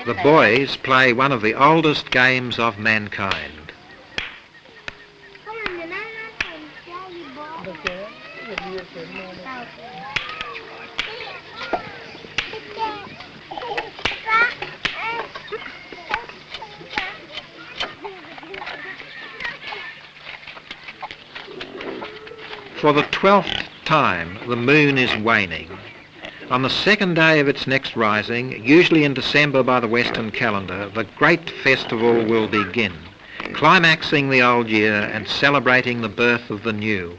the boys play one of the oldest games of mankind. For the 12th time, the moon is waning. On the second day of its next rising, usually in December by the Western calendar, the great festival will begin, climaxing the old year and celebrating the birth of the new.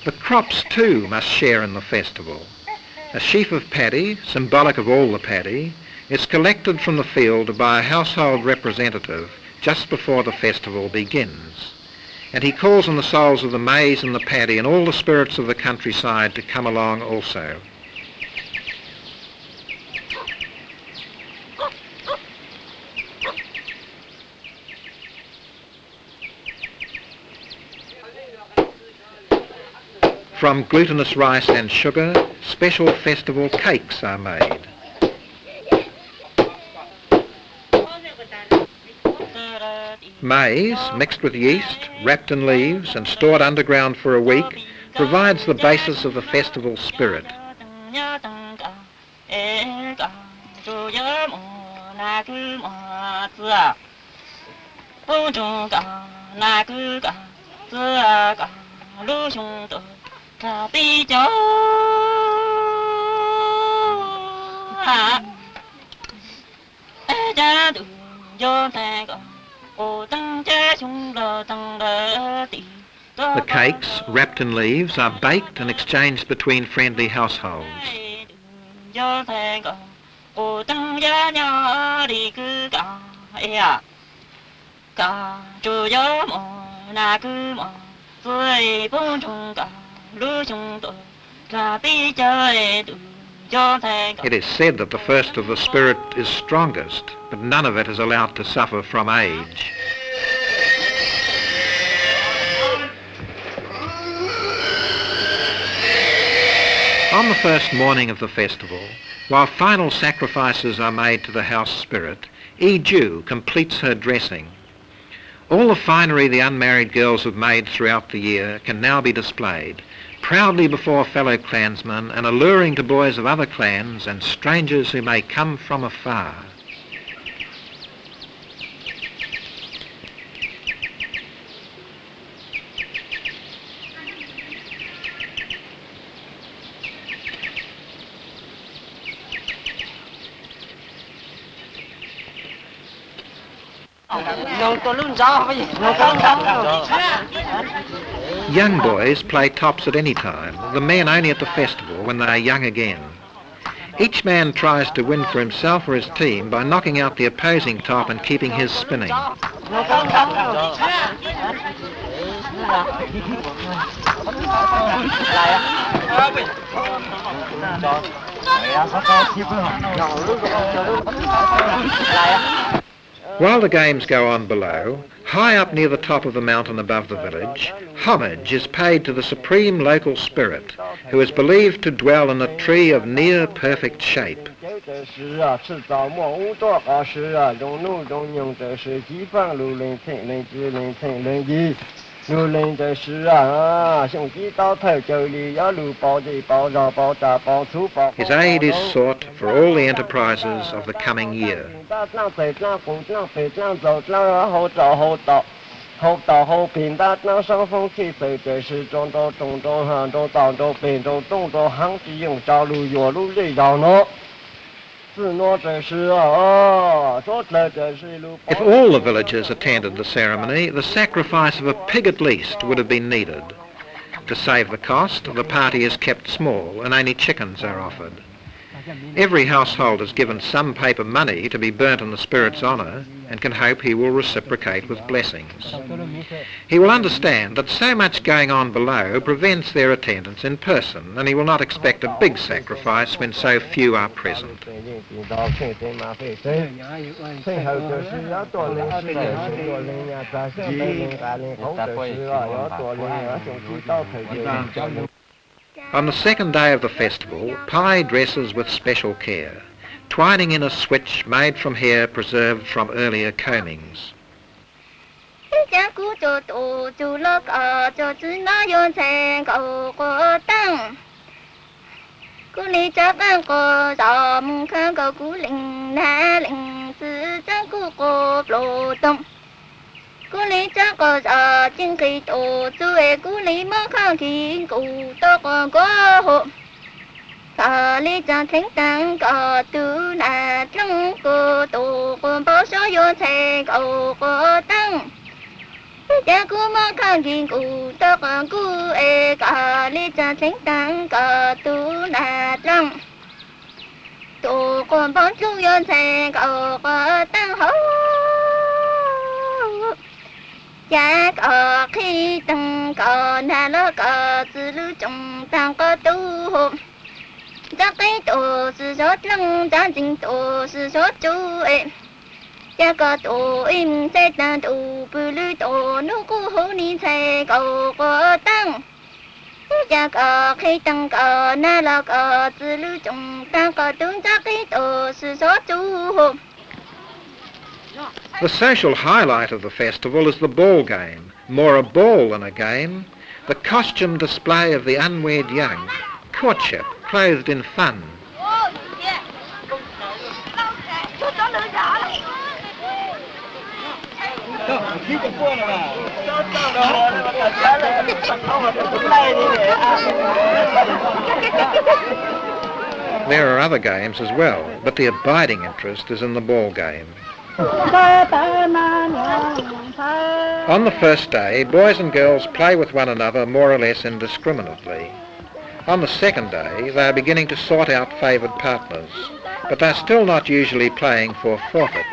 The crops too must share in the festival. A sheaf of paddy, symbolic of all the paddy, is collected from the field by a household representative just before the festival begins, and he calls on the souls of the maize and the paddy and all the spirits of the countryside to come along also. From glutinous rice and sugar, special festival cakes are made. Maize, mixed with yeast, wrapped in leaves and stored underground for a week, provides the basis of the festival spirit. The cakes, wrapped in leaves, are baked and exchanged between friendly households. It is said that the first of the spirit is strongest, but none of it is allowed to suffer from age. On the first morning of the festival, while final sacrifices are made to the house spirit, Ju completes her dressing. All the finery the unmarried girls have made throughout the year can now be displayed, proudly before fellow clansmen and alluring to boys of other clans and strangers who may come from afar. Young boys play tops at any time, the men only at the festival when they are young again. Each man tries to win for himself or his team by knocking out the opposing top and keeping his spinning. While the games go on below, high up near the top of the mountain above the village, homage is paid to the supreme local spirit, who is believed to dwell in a tree of near perfect shape. It His aid is sought for all the enterprises of the coming year. If all the villagers attended the ceremony, the sacrifice of a pig at least would have been needed. To save the cost, the party is kept small and only chickens are offered. Every household is given some paper money to be burnt in the spirit's honour and can hope he will reciprocate with blessings. He will understand that so much going on below prevents their attendance in person, and he will not expect a big sacrifice when so few are present. On the second day of the festival, Pi dresses with special care, twining in a switch made from hair preserved from earlier combings. Cú lý chắc có giờ chính khi tổ chuối cú lý mong khang khi cú to còn có hộ cả lý chẳng thánh tăng cả tu là trăng cô tổ còn bao số vô thế cầu có tăng cha cú mong khang khi cú to còn cú cả lý chẳng thánh tăng cả tu là trăng tổ còn bao số vô thế cầu có tăng hậu cha có khi tăng có na lo có tự lưu trong tăng có tu hộ cha cái tổ sự sốt lăng cha chính tổ sự sốt chú em cha có tổ im sẽ tăng tổ bự lưu tổ nu cú hữu ni sẽ có tăng cha có khi tăng có na lo có tự lưu trong tăng có tu cha cái tổ sự sốt chú hộ. The social highlight of the festival is the ball game, more a ball than a game, the costume display of the unwed young, courtship clothed in fun. There are other games as well, but the abiding interest is in the ball game. On the first day, boys and girls play with one another more or less indiscriminately. On the second day, they are beginning to sort out favoured partners, but they're still not usually playing for forfeits.